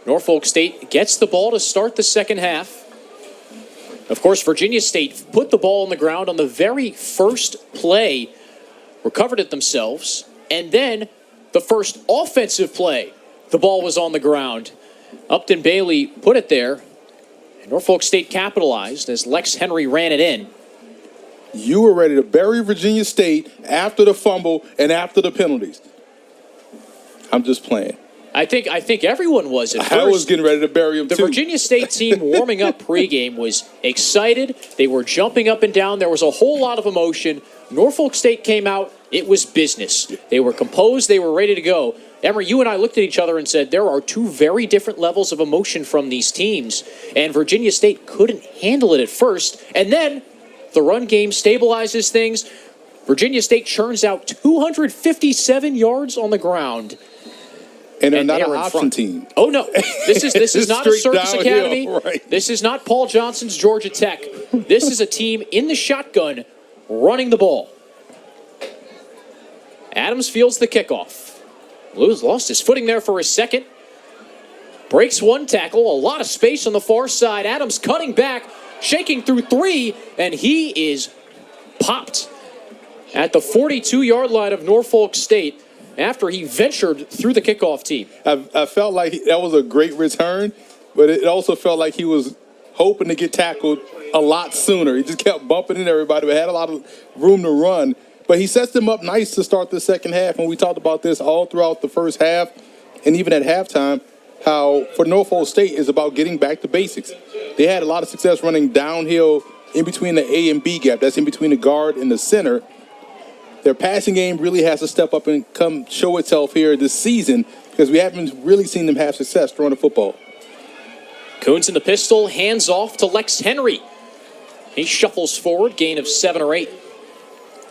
Norfolk State gets the ball to start the second half. Of course, Virginia State put the ball on the ground on the very first play, recovered it themselves, and then the first offensive play, the ball was on the ground. Upton Bailey put it there, and Norfolk State capitalized as Lex Henry ran it in. You were ready to bury Virginia State after the fumble and after the penalties. I'm just playing. I think everyone was at first. I was getting ready to bury him, too. The Virginia State team warming up pregame was excited. They were jumping up and down. There was a whole lot of emotion. Norfolk State came out. It was business. They were composed. They were ready to go. Emory, you and I looked at each other and said there are two very different levels of emotion from these teams, and Virginia State couldn't handle it at first. And then the run game stabilizes things. Virginia State churns out 257 yards on the ground. And they're not an option team. Oh, no. This is not a Circus Academy. Right. This is not Paul Johnson's Georgia Tech. This is a team in the shotgun running the ball. Adams fields the kickoff. Lewis lost his footing there for a second. Breaks one tackle. A lot of space on the far side. Adams cutting back, shaking through three, and he is popped at the 42-yard line of Norfolk State after he ventured through the kickoff tee. I felt like that was a great return, but it also felt like he was hoping to get tackled a lot sooner. He just kept bumping into everybody, but had a lot of room to run. But he sets them up nice to start the second half, and we talked about this all throughout the first half and even at halftime, how for Norfolk State is about getting back to basics. They had a lot of success running downhill in between the A and B gap. That's in between the guard and the center. Their passing game really has to step up and come show itself here this season because we haven't really seen them have success throwing the football. Coons in the pistol, hands off to Lex Henry. He shuffles forward, gain of 7 or 8.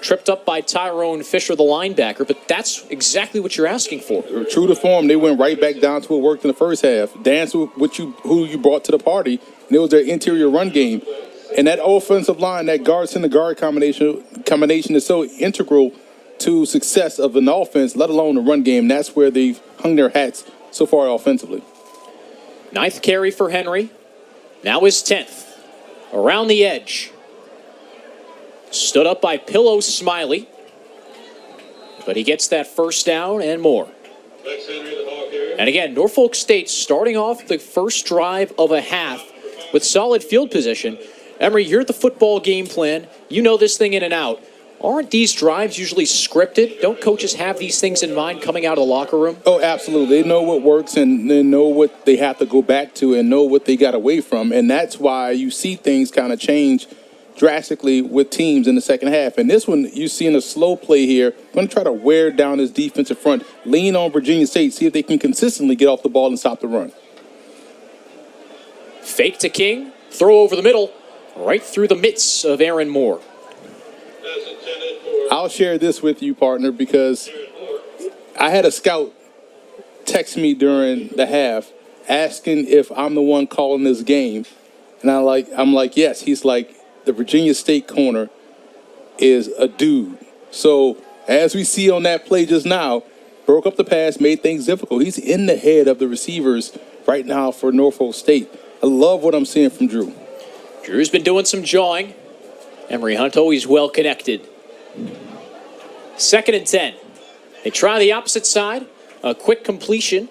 Tripped up by Tyrone Fisher, the linebacker, but that's exactly what you're asking for. True to form, they went right back down to what worked in the first half. Dance with who you brought to the party, and it was their interior run game. And that offensive line, that guard-center-guard combination is so integral to success of an offense, let alone the run game. That's where they've hung their hats so far offensively. 9th carry for Henry. Now his 10th. Around the edge. Stood up by Pillow Smiley. But he gets that first down and more. And again, Norfolk State starting off the first drive of a half with solid field position. Emory, you're the football game plan. You know this thing in and out. Aren't these drives usually scripted? Don't coaches have these things in mind coming out of the locker room? Oh, absolutely. They know what works and they know what they have to go back to and know what they got away from. And that's why you see things kind of change drastically with teams in the second half. And this one, you're seeing a slow play here. I'm going to try to wear down this defensive front, lean on Virginia State, see if they can consistently get off the ball and stop the run. Fake to King, throw over the middle. Right through the midst of Aaron Moore. I'll share this with you, partner, because I had a scout text me during the half asking if I'm the one calling this game. And I'm like, yes. He's like, the Virginia State corner is a dude. So as we see on that play just now, broke up the pass, made things difficult. He's in the head of the receivers right now for Norfolk State. I love what I'm seeing from Drew. Drew's been doing some jawing. Emory Hunt always well connected. 2nd and 10. They try the opposite side. A quick completion.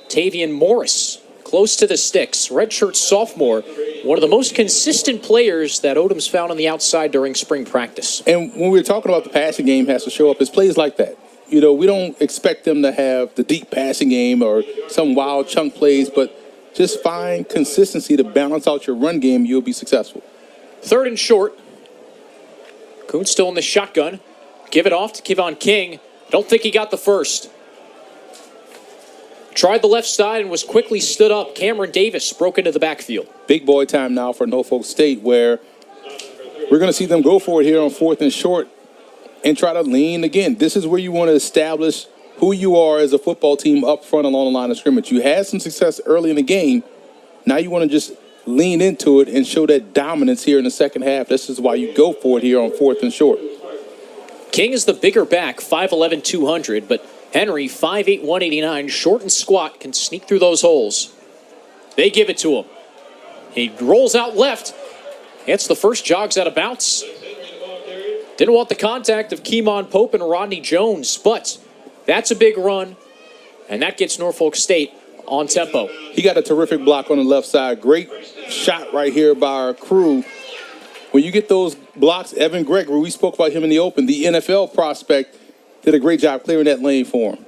Tavian Morris close to the sticks. Redshirt sophomore. One of the most consistent players that Odom's found on the outside during spring practice. And when we're talking about the passing game has to show up, it's plays like that. You know, we don't expect them to have the deep passing game or some wild chunk plays, but just find consistency to balance out your run game. You'll be successful. 3rd and short. Coons still in the shotgun. Give it off to Kevon King. Don't think he got the first. Tried the left side and was quickly stood up. Cameron Davis broke into the backfield. Big boy time now for Norfolk State, where we're going to see them go for it here on 4th and short and try to lean again. This is where you want to establish who you are as a football team up front along the line of scrimmage. You had some success early in the game. Now you want to just lean into it and show that dominance here in the second half. This is why you go for it here on 4th and short. King is the bigger back, 5'11", 200, but Henry, 5'8", 189, short and squat, can sneak through those holes. They give it to him. He rolls out left. Hits the first, jogs out of bounds. Didn't want the contact of Keemon Pope and Rodney Jones, but that's a big run, and that gets Norfolk State on tempo. He got a terrific block on the left side. Great shot right here by our crew. When you get those blocks, Evan Gregory, we spoke about him in the open, the NFL prospect, did a great job clearing that lane for him.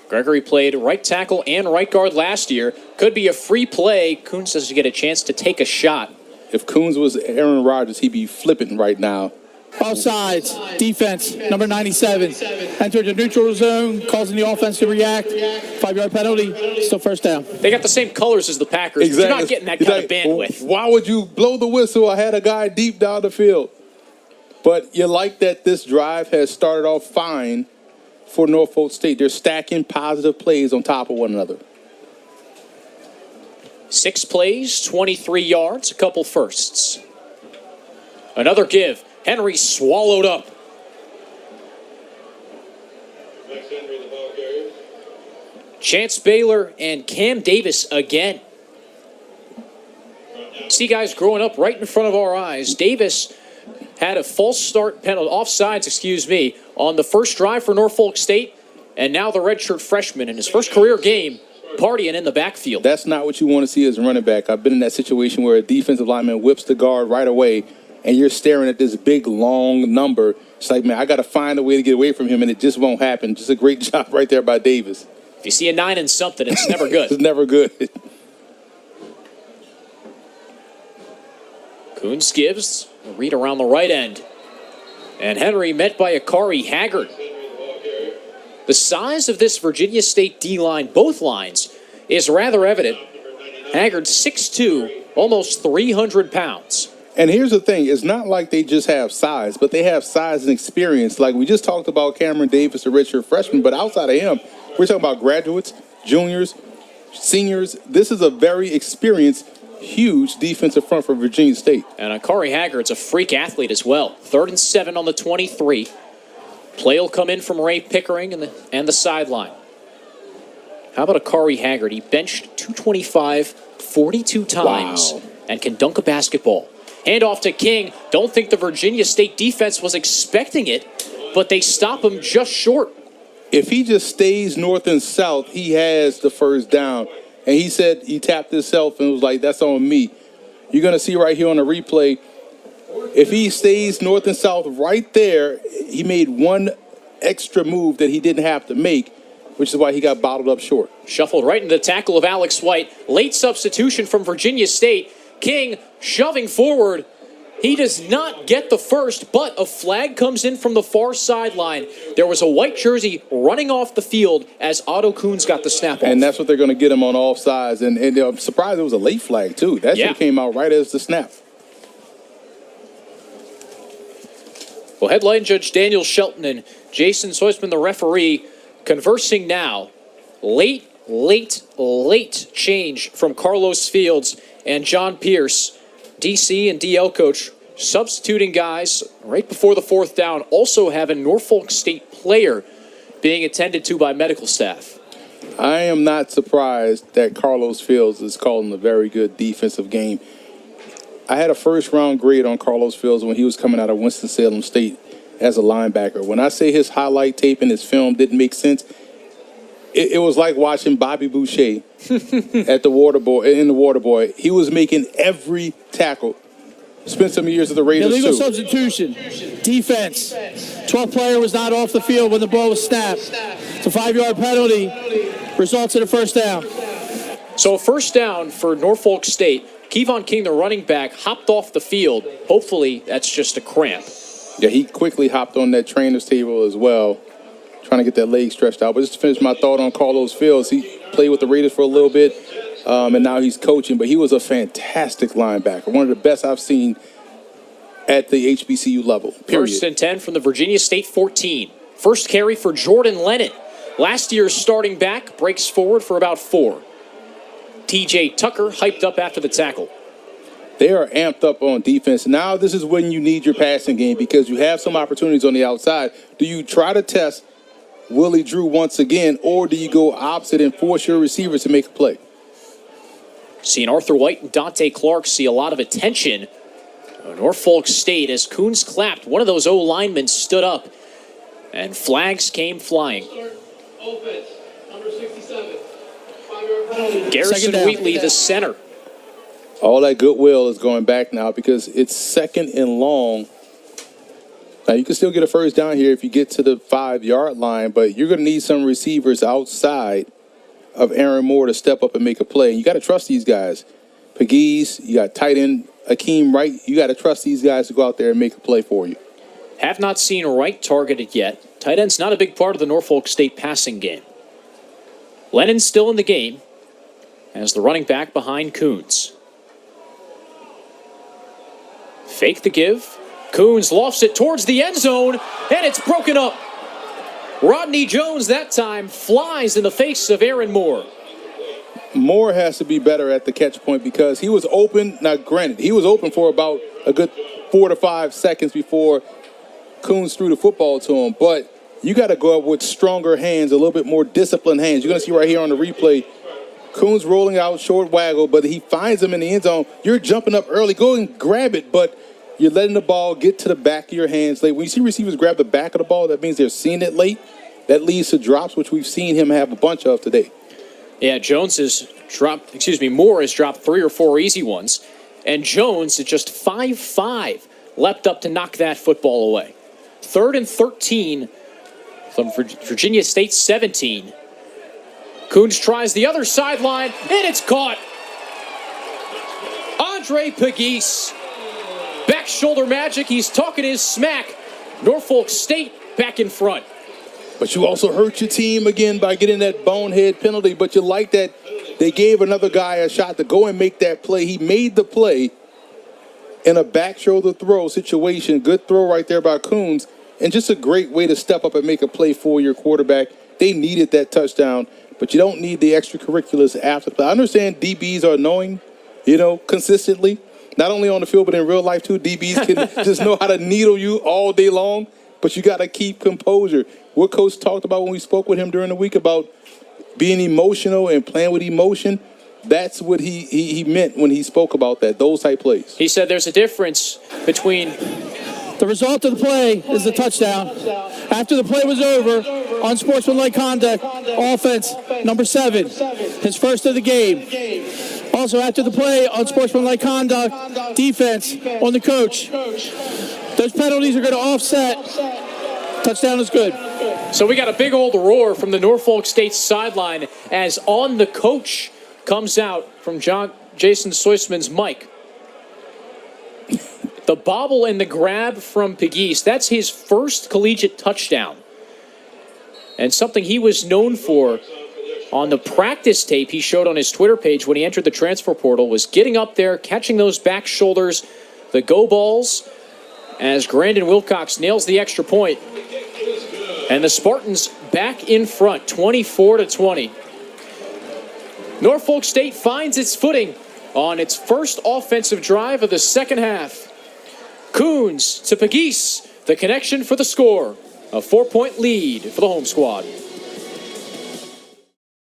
Gregory played right tackle and right guard last year. Could be a free play. Coons doesn't get a chance to take a shot. If Coons was Aaron Rodgers, he'd be flipping right now. Offsides, defense, number 97. Entered the neutral zone, causing the offense to react. 5-yard penalty, still first down. They got the same colors as the Packers. Exactly. You're not getting that kind of bandwidth. Why would you blow the whistle? I had a guy deep down the field. But you like that this drive has started off fine for Norfolk State. They're stacking positive plays on top of one another. 6 plays, 23 yards, a couple firsts. Another give. Henry swallowed up. Chance Baylor and Cam Davis again. See guys growing up right in front of our eyes. Davis had a false start penalty, offsides, on the first drive for Norfolk State, and now the redshirt freshman in his first career game partying in the backfield. That's not what you want to see as a running back. I've been in that situation where a defensive lineman whips the guard right away, and you're staring at this big, long number. It's like, man, I got to find a way to get away from him, and it just won't happen. Just a great job right there by Davis. If you see a 9 and something, it's never good. It's never good. Coons gives a read around the right end. And Henry met by Akari Haggard. The size of this Virginia State D-line, both lines, is rather evident. Haggard 6'2", almost 300 pounds. And here's the thing. It's not like they just have size, but they have size and experience. Like we just talked about Cameron Davis, a redshirt freshman, but outside of him, we're talking about graduates, juniors, seniors. This is a very experienced, huge defensive front for Virginia State. And Akari Haggard's a freak athlete as well. 3rd and 7 on the 23. Play will come in from Ray Pickering and the sideline. How about Akari Haggard? He benched 225 42 times and can dunk a basketball. Handoff to King. Don't think the Virginia State defense was expecting it, but they stop him just short. If he just stays north and south, he has the first down. And he said he tapped himself and was like, that's on me. You're going to see right here on the replay, if he stays north and south right there, he made one extra move that he didn't have to make, which is why he got bottled up short. Shuffled right into the tackle of Alex White. Late substitution from Virginia State. King shoving forward. He does not get the first, but a flag comes in from the far sideline. There was a white jersey running off the field as Otto Coons got the snap off. And that's what they're going to get him on all sides. And I'm surprised it was a late flag, too. That shit came out right as the snap. Well, headline judge Daniel Shelton and Jason Soisman, the referee, conversing now. Late change from Carlos Fields and John Pierce, DC and DL coach, substituting guys right before the 4th down. Also have a Norfolk State player being attended to by medical staff. I am not surprised that Carlos Fields is calling a very good defensive game. I had a first-round grade on Carlos Fields when he was coming out of Winston-Salem State as a linebacker. When I say his highlight tape and his film didn't make sense, it was like watching Bobby Boucher at the Waterboy. He was making every tackle. Spent some years at the Raiders, illegal too. Substitution. Defense. 12th player was not off the field when the ball was snapped. It's a 5-yard penalty. Results in a first down. So a first down for Norfolk State. Kevon King, the running back, hopped off the field. Hopefully that's just a cramp. Yeah, he quickly hopped on that trainer's table as well, trying to get that leg stretched out. But just to finish my thought on Carlos Fields, he played with the Raiders for a little bit, and now he's coaching. But he was a fantastic linebacker, one of the best I've seen at the HBCU level, period. 1st and 10 from the Virginia State 14. First carry for Jordan Lennon. Last year's starting back breaks forward for about 4. TJ Tucker hyped up after the tackle. They are amped up on defense. Now this is when you need your passing game because you have some opportunities on the outside. Do you try to test Willie Drew once again, or do you go opposite and force your receivers to make a play? Seeing Arthur White and Dante Clark see a lot of attention. Norfolk State, as Coons clapped, one of those O-linemen stood up, and flags came flying. Offense, number 67. Garrison Wheatley, the center. All that goodwill is going back now because it's 2nd and long. Now, you can still get a first down here if you get to the 5-yard line, but you're going to need some receivers outside of Aaron Moore to step up and make a play. And you got to trust these guys. Pegues, you got tight end Akeem Wright. You got to trust these guys to go out there and make a play for you. Have not seen Wright targeted yet. Tight end's not a big part of the Norfolk State passing game. Lennon's still in the game as the running back behind Coons. Fake the give. Coons lofts it towards the end zone, and it's broken up. Rodney Jones that time flies in the face of Aaron Moore. Moore has to be better at the catch point because he was open. Now, granted, he was open for about a good 4 to 5 seconds before Coons threw the football to him. But you got to go up with stronger hands, a little bit more disciplined hands. You're going to see right here on the replay, Coons rolling out short waggle, but he finds him in the end zone. You're jumping up early. Go and grab it, but you're letting the ball get to the back of your hands late. When you see receivers grab the back of the ball, that means they're seeing it late. That leads to drops, which we've seen him have a bunch of today. Yeah, Moore has dropped 3 or 4 easy ones. And Jones at just 5'5", leapt up to knock that football away. 3rd and 13 from Virginia State 17. Coons tries the other sideline, and it's caught. Andre Pegues, back shoulder magic. He's talking his smack. Norfolk State back in front. But you also hurt your team again by getting that bonehead penalty. But you like that they gave another guy a shot to go and make that play. He made the play in a back shoulder throw situation. Good throw right there by Coons. And just a great way to step up and make a play for your quarterback. They needed that touchdown, but you don't need the extracurriculars after the play. I understand DBs are annoying, consistently. Not only on the field, but in real life, too. DBs can just know how to needle you all day long, but you got to keep composure. What Coach talked about when we spoke with him during the week about being emotional and playing with emotion, that's what he meant when he spoke about that, those type plays. He said there's a difference between... The result of the play is the touchdown. After the play was over, unsportsmanlike conduct, offense, number 7, his first of the game. Also, after the play, unsportsmanlike conduct, defense on the coach. Those penalties are going to offset. Touchdown is good. So we got a big old roar from the Norfolk State sideline as on the coach comes out from Jason Soisman's mic. The bobble and the grab from Pegues, that's his first collegiate touchdown. And something he was known for on the practice tape he showed on his Twitter page when he entered the transfer portal was getting up there, catching those back shoulders, the go balls, as Grandon Wilcox nails the extra point. And the Spartans back in front, 24-20. Norfolk State finds its footing on its first offensive drive of the second half. Coons to Pegues, the connection for the score. A 4-point lead for the home squad.